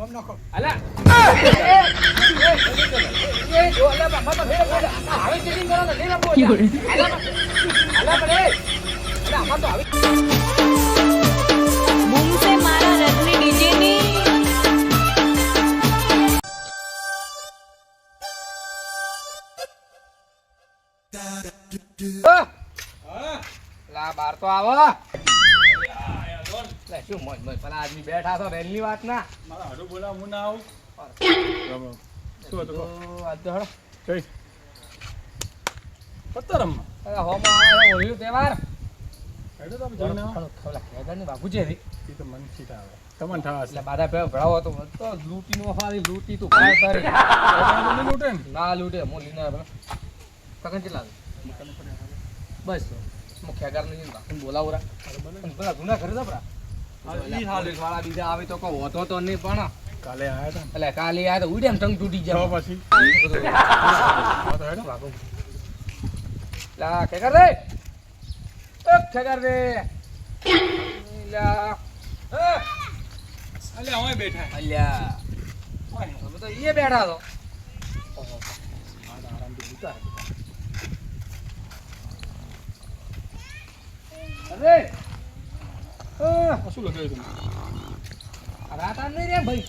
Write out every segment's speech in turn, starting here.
ઓમ નાખો અલા એ જો અલા બાપા તો ફેર બોલ હવે ચેકિંગ કરો ને લેના બોલ અલા પડે અલા આમાં તો હવે બૂમ સે મારા રજની ડીજે ની લા બાર તો આવો લે શું મોજ મોજ પેલા આદમી બેઠા છો રેલની વાત ના મારા હાડું બોલા હું ના આવું શું હતું આજ તો હળો કઈ પત્તર રમવા અરે હોમો આવે હોળીનો તહેવાર એટલે તો જઈને ખવલા ખેદાની બાપુજી હતી એ તો મન સીટ આવે તમને થવા એટલે બાધા પે ભરાવો તો લૂટીનો હારી લૂટી તું કાય તારી લૂટે ને ના લૂટે મો લીને પેલા કકન ચલા બસ મો ખેગાર ને બાપુને બોલાવરા પેલા જૂના ઘરે જબરા ઈ હાલ વાળા બીજા આવે તો કો હોતો તો નહીં પણ કાલે આયા હતા એટલે કાલે આ તો ઉડેમ ટંગ તૂટી ને જાય પછી તો હેડો લા ખેગાર રે એ ખેગાર રે લા અલે અમે બેઠા અલ્યા અમે તો ઈએ બેઠા તો આરામથી ઉતાર અરે શું લગાવ્યું તમે રાત આમ નહીં રે ભાઈ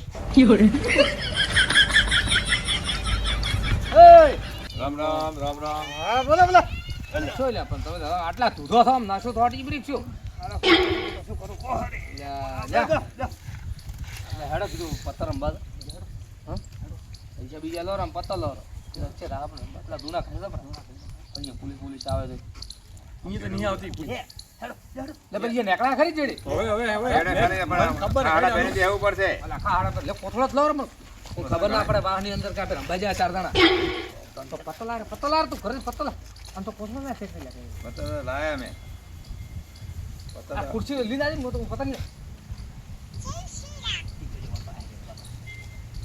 રામ રામ રામ રામ હા બોલો બોલો શું લે પણ તમે આટલા ધૂધો છો આમ નાશો થોડી બ્રીક છો શું કરું હેડો કીધું પત્તર રમવા હા પૈસા બીજા લો રમ પત્તર લો છે આપણે આપણા દૂના ખાઈ દો અહીંયા પોલીસ આવે છે અહીં તો નહીં આવતી કોઈ. લે પછી નેકળા ખરી જેડી ખબર દેવું પડશે અલા ખાડા પર લે કોથળો જ લો રમ ખબર ના પડે વાહની અંદર કાપે રંબા જાય ચાર દાણા તો પત્તલાર તું ઘરે પત્તલા આમ તો કોથળો ના ફેંકી લે પતંગ લાયા મેં આ ખુરશી લીધા આવી મોટો પતંગ લે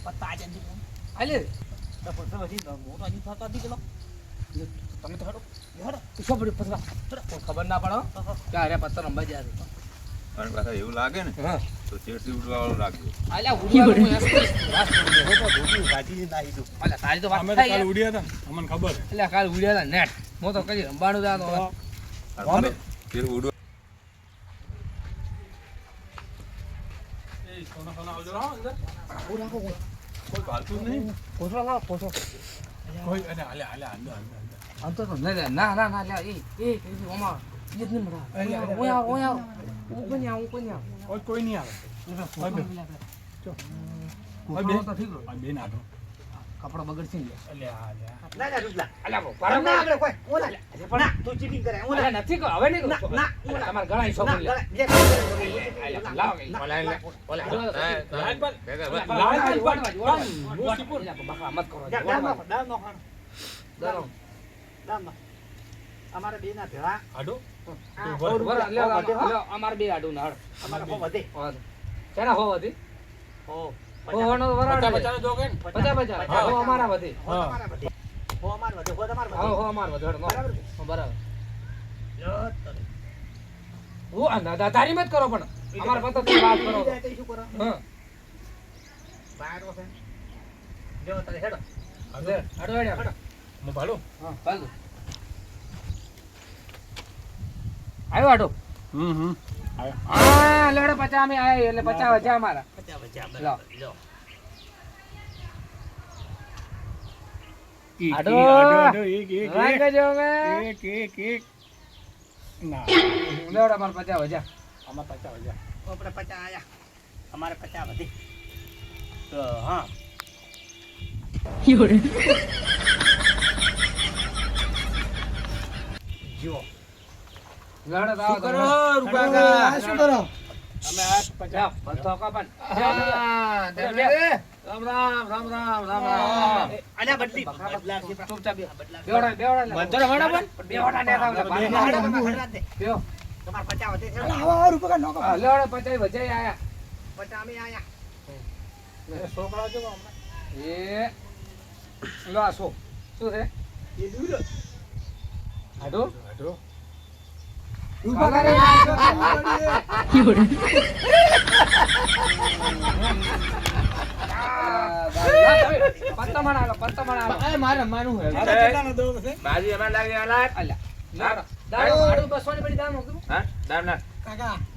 પત્તા જ આલે તો પત્તા વધી મોટો આની ફાકા દી ગલો તમે તો હડો યાર તું શું પડ્યું પત્તા ખબર ના પડો કે અરે પત્તા રંબા જાય અને પાછા એવું લાગે ને હા તો ચેડથી ઉડવા વાળું લાગ્યું આલ્યા ઉડવાનું હું એક્સપ્રેસ વાત કરી દે ધોતી ગાડી નાખી દઉં. આલ્યા તારી તો વાત અમે તો થાય કાલ યાર. ઉડ્યા હતા અમને ખબર છે. એટલે કાલ ઉડ્યા હતા નેટ હું તો કઈ રંબાણું જાતો ફેર ઉડવા એ સોના સોના આવજો હો અંદર કોઈ ભાલતું જ નહીં કોથળો લાવો કોથળો કોઈ અને હાલે હાલે અંદર અંદર અંદર આમ તો ના લે એ ઓમાં ઈ જ નહીં મળા ઓય આવ હું કોની આવું કોઈ નહીં આવે જો કોથળો તો ઠીક આ બેન આટો કપડા બગડશે ને અલ્યા અલ્યા અલ્યા પરમ ના આપણે કોઈ ઓલા પણ તું ચીટિંગ કરે ઓલા નથી કો હવે નહીં તમાર ઘણા હિસ્સો બોલ લે લાવ ઓલા મત કરો અમારે બે ના ભેળા આટો અમાર બે આડું ના અમારે બહુ વધે કેના હો વધી હો હોવાનો વરાડ પચાસ જો કે ને 50 હો અમારા વધી હા અમારે વધે હો અમારે વધે હો તમારે હા વધે હો અમાર વધડ નો બરાબર છે? બરાબર લો તને. હું આ તારી મત કરો પણ અમાર પતો તો વાત કરો બીજા તે શું કરો હા બહાર વસે જો તને હેડો હાડો હેડો હું ભાડો હા ચાલ આવ્યો આડો હા લેડો 50 અમે આયા એટલે 50 વજા અમારા બચા બચા લો. લો આડો. આડો એક રંગ જો મે એક ના લેડો અમાર 50 વજા આમાં 50 હજાર આપણે 50 આયા અમારે 50 વધે તો હા જો લેડો દાવ કરો રૂપાકા શું કરો અમે આ 50 પંથો કાપન રામ રામ આના બદલી બદલા છે ચૂપચાપ બેવડા બંધર વડા પણ બેવડા ને થાવ તમારે બેવ 50 વધે છે લેડો 50 વજા આયા 50 અમે આયા છોકરા જો એ લો આ શું છે એ દૂર આડો આડો પત્તા મારા હાલો, પત્તા મારા હાલો. એ મારે રમવાનું છે. બાજી એમાં લાગી આલા અલ્યા, લેવડો. દાડો, આડું 200 ની પડી દામ મૂકું. હા દામ ના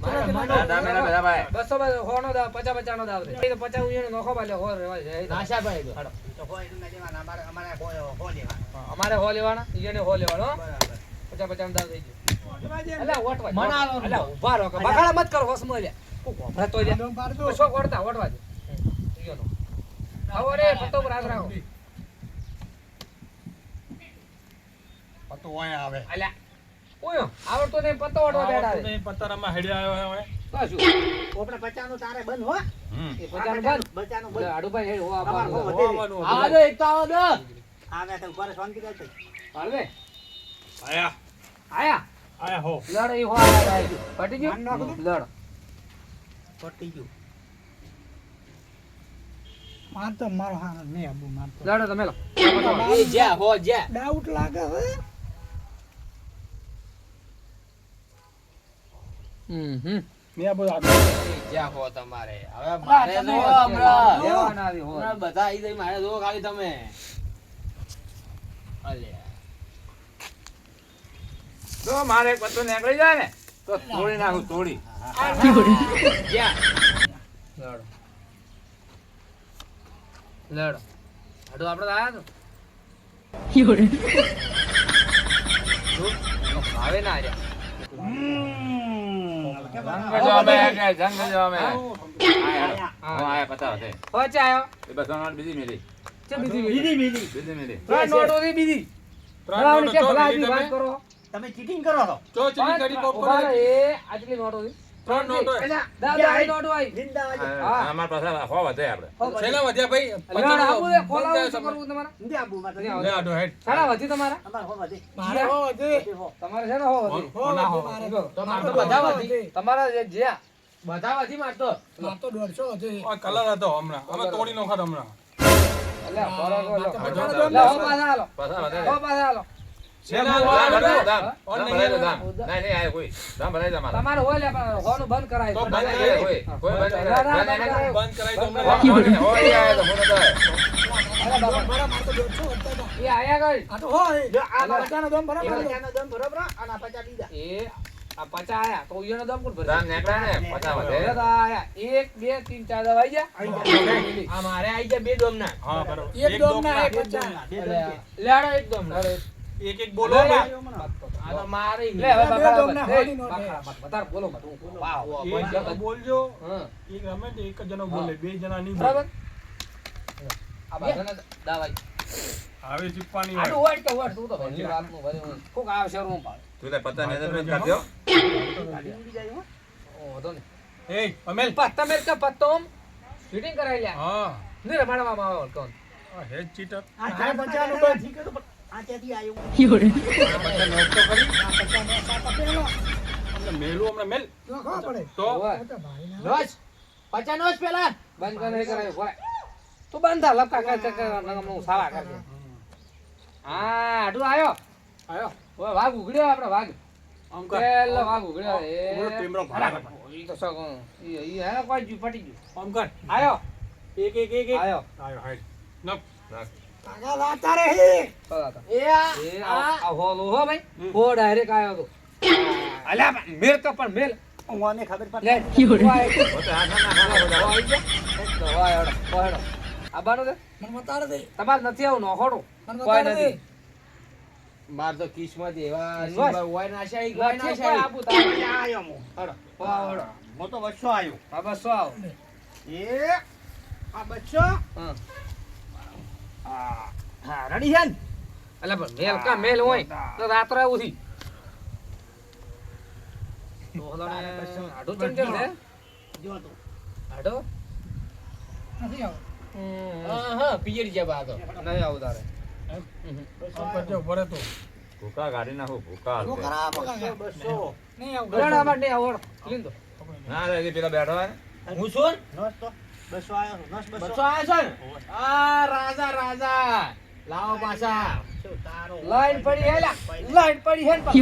મારે રમવાનું. દામ ના બધા ભાઈ 200 હોનો દાવ, 50 નો દાવ દે. એ તો 50 ઉયનો નોખો બાલે હો રેવા જાય. નાશા ભાઈ તો. હાલો. તો હોય એટલું ના દેવાના, અમારે હો લેવાના. અમારે હો લેવાના, ઈયને હો લેવાનો હો. બરાબર. 50 નો દાવ થઈ ગયો. અલ્યા ઓટવા. મને આલો. અલ્યા ઊભા રહો કે બગાડા મત કરો હોસમાં લ્યા. કોક વાપરા તો લ્યા. શોક વળતા વળવા દે. ઈયોનો. આવો રે પત્તો પર હાથ રાખો. પતો હોય આવે. અલ્યા ઓયો આવડતો ને પત્તો વળવા બેઠા છે. પત્તરમાં હેડ્યા આવ્યો હવે તો શું? આપણે 50 નું તારે બંધ હો. એ 50 નું બંધ. 50 નું એટલે બંધ. આડુભાઈ હેડ હો તમારે હો આપવાનું. વધે. હોવાનું આવો દો, એક તો આવો દો. આવે તો ઉપર શાંતિ રહેશે. હાલવે આયા આયા આયા હો લડ ઈ હો આયા પટી ગયો માન નાખો તો. લડ પટી ગયું. લડો તમે લો એ જ્યાં હો જ્યાં. જ્યાં હો તમારે. હવે મારે જો હમણાં. લેવાના આવી હો હમણાં બધા આઈ જાય, મારે જો ખાલી તમે. અલ્યા. તો મારે એક પત્તો નીકળી જાય ને તો તોડી નાખું તોડી જ્યાં. લડો લડો આડો આપણે આયા તો આવે ના આર્યા જંગ જો અમે જંગ જો અમે આયા. આયા પતા હતે પહોંચ આયો એ બસો નોટ બીજી મિલી છે બીજી બીજી મિલી ત્રણ નોટો ની બીજી ત્રણ રાવણ નોટો કે ચો ભલા લીધી આજી વાત તમે કરો તમે ચીટિંગ કરો છો. ચો ચીલી કરી પોપ ઉભા કરો રહો, એ આટલી નોટો ની ત્રણ નોટો દાદા નોટો આવી જિંદા વાજો. હા. અમાર પાસે હો વધે આપણે છેલ્લા વધ્યા ભાઈ લડ આબુ દે ખોલાવું બંધ શું કરવું તમારે જિંદા આબુમાં તો. ત્યાં લે આડો હેડ સાડા વધી તમારા અમારે હો વધે. જીયા? હો. તમારે છે ને હો વધી હો ના હો તો મારે તો બધા વધી. તમારા જે જ્યાં બધા વધી મારતો. આ કલર હતો હમણાં અમે તોડી નો ખર હમણાં અલ્યા બરાબર લો બધો લે હો પાછા હાલો પાછા વધે હો પાછા હાલો છેલ્લા દામ વધે. ભરાય દામ ઓન દામ નહીં ભરાય આલો. દામ નહીં આય કોઈ દામ ભરાય તમારા તમારે હોય લે પણ હોનું બંધ કરાય તો બંધ બંધ કરાય. કોઈ કોઈ બંધ નહીં ના, ના, બંધ નહીં બંધ કરાઈ દો બંધ અમને. કરાઈ. હોય આયા તો મને તો અલ્યા બાબા એ આયા ગઈ જો આ બધાનો દમ બરાબર. બધાનો દમ બરાબર અને આ 50 બીજા. એ આ પચા આયા તો ઈયોનો દમ કોણ ભરે દામ નીકળે ને પછા વધે ભરે તો આયા 1 2 3 4 દવા આઈ ગયા આ મારે આઈ ગયા બે દોમના. હા બરોબર એક દો ના બે દોમના. બે દોમ કે. લેડો એકદમ એક એક બોલો ભાઈ આ તો મારે લે હવે બાબા બતાર બોલો મત વાહ એક જણો બોલજો હા એક રમે તો એક જ જણો બોલે બે જણા નહીં બોલે બરાબર આ બાધાને દાવાઈ હવે ચીપવાની આડું હોય વાટ કે વાટ તું તો ભાઈ રાતનું ભરે કોક આવશે રૂમ પાડે તું લે પત્તા મેનેજમેન્ટ કરી દો ગાડી જાય હો. ઓ તો ને એ અમેલ પત્તા મેલ કે પત્તો શૂટિંગ કરાઈ લ્યા હા ને રમાડવામાં આવે કોણ આ હેડ ચીટર આ ચાર 50 નું બંધ. ઠીક હતું પણ આ ત્યાંથી આવ્યું. બધા નોટ તો કરી અમને મેલું હમણાં મેલ તો રોજ 50 નો જ પેલા. બંધ કર નહીં કરાય બોલે તું બંધ થા લપકા કર નગમ સાવા કરજે હા આડું આયો આયો ઓય વાઘ ઉગડ્યો આપણે વાઘ આમ કર પેલો વાઘ ઉગડ્યો ઉગડ્યો, ટીમરો ભાડા ઈ તો સગો ઈ હે કોઈ જુ પટી ગયું આમ કર આયો એક એક એક એક આયો આયો હાઈડ નપ પગાતા એ એ આ હોલો હો ભાઈ હો ડાયરેક્ટ આયો તો અલ્યા મેલ તો પણ મેલ મને ખબર પડે. લે પોતે હાથ ના નાખો આઈ ગયા વાય આ બાનો દે તમારે નથી આવું નોખોડો કોઈ નથી માર તો કિસ્મત એવા બસ. સિંબા હોય ના શાહી હોય ના નથી કોઈ શાહી. આબુ તારે આયો હું. હડો હડો હું તો બસો આવ્યો. આ બસ શું આવો એ આ બસો. હા હા રેડી છે ને? અલ્યા પણ મેલ કા મેલ હોય તો રાત્રે આવું થી તો હલાને આડો ચંચલ છે જો તો. આડો હા પિયર જે બાતો. નહીં આવું તારે આમ કરજો ભરે તો ભૂકા ગાડી નાખો ભૂકા હાલતે. બસો. ગણ આમાં નહીં આવડ લીંદો ના રે પેલા બેઠો હોય ને હું છું નસ તો બસો આવ્યો છું. નસ બસો આવ્યો છે ને? આ રાજા રાજા લાવો પાછા. શું તારો લાઈન પડી હેલા લાઈન પડી હે ને પણ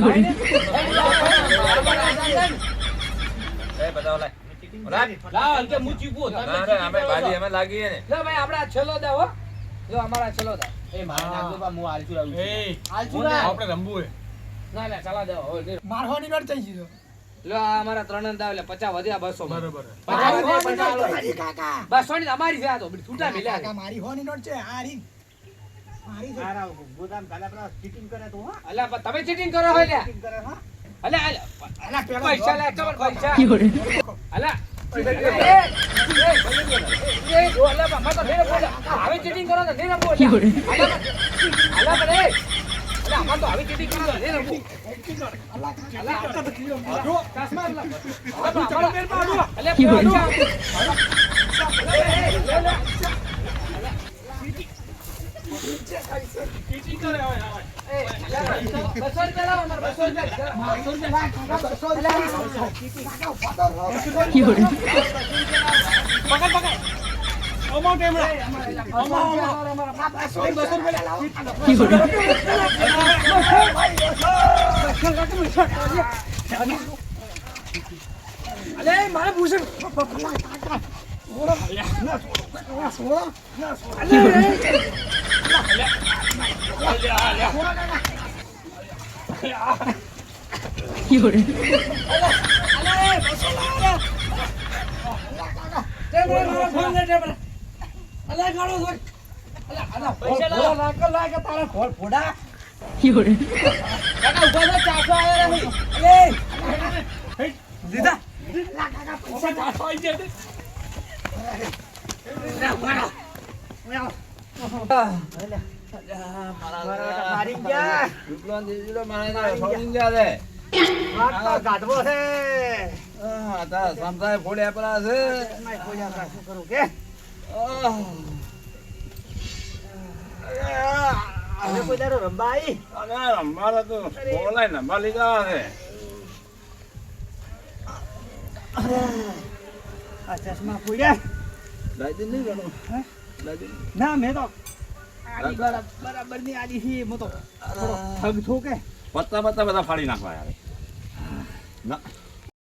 એ બતાવો લાય લાવ હલકે મૂચી પો. ના રે અમે બાજી અમે લાગીએ ને લે ભાઈ આપણે આ છેલ્લો દે હો જો અમારા ચલો તા એ મારે હા. નાખજો બા હું આલચું લાવું છું. એ આલચું ના આપણે રમવું ના ના ચલા દેવો હવે લે. મારવાની નોટ થઈ ગઈ લો આ અમારા ત્રણ દાવ એટલે 50 વધ્યા 200 માં. બરોબર 50 વધ્યા, 50 આલો. મારી કાકા 200 ની અમારી છે આ તો બધી છૂટા કાકા મિલ્યા મારી હોની નોટ છે હારી મારી છે આરા ગોદામ કાલા પેલા ચીટિંગ કરે તો હા અલા પણ તમે ચીટિંગ કરો હો લ્યા ચીટિંગ કરે હા અલા અલા પેલા પૈસા લે ચબર પૈસા અલા જો અલા બાપા તો નેરે બોલ હવે ચીટિંગ કરો તો નેરે બોલ અલા પણ એ અલા આમાં તો હવે ચીટિંગ કરો તો નેરે બોલ અલા જો ચશ્મા અલા અલા ચીટિંગ કરે હવે બસો રૂપિયા લાવો અમારે 200 રૂપિયા અમાઉન્ટ એમ અલે મારે ભૂષણ મારી ગયા રૂપલાન દીદીલો મારે ફોડિંગ જાદે વાત તો ગાઢવો છે તા સમજાય ફોડ્યા પરા છે મેં કોઈ આ શું કરું કે હવે કોઈ દાડો રંબા આવી અને અમારે તો બોલાય નંબર લીધા છે આ ચશ્મા ફૂડ્યા દાદી નહીં ગણો દાદી ના મેં તો આડી બરાબર ની આડી થી હું તો થોડો ઠગ છું કે પત્તા પત્તા બધા ફાડી નાખવા યાર ના